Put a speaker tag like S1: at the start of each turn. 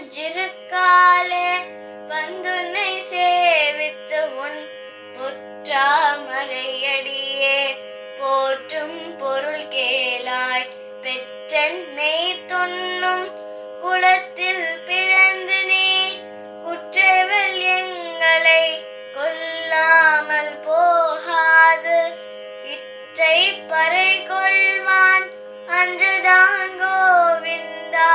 S1: வஞ்சிருக்காலே வந்துன்னை சேவித்து உன் பொற்றாமரையடியே போற்றும் பொருள் கேளாய். பெற்றென்னை தொன்னும் குலத்தில் பிறந்து நீ குற்றவல் எங்களை கொல்லாமல் போகாது இற்றை பறை கொள்வான் அன்றுதான் கோவிந்தா.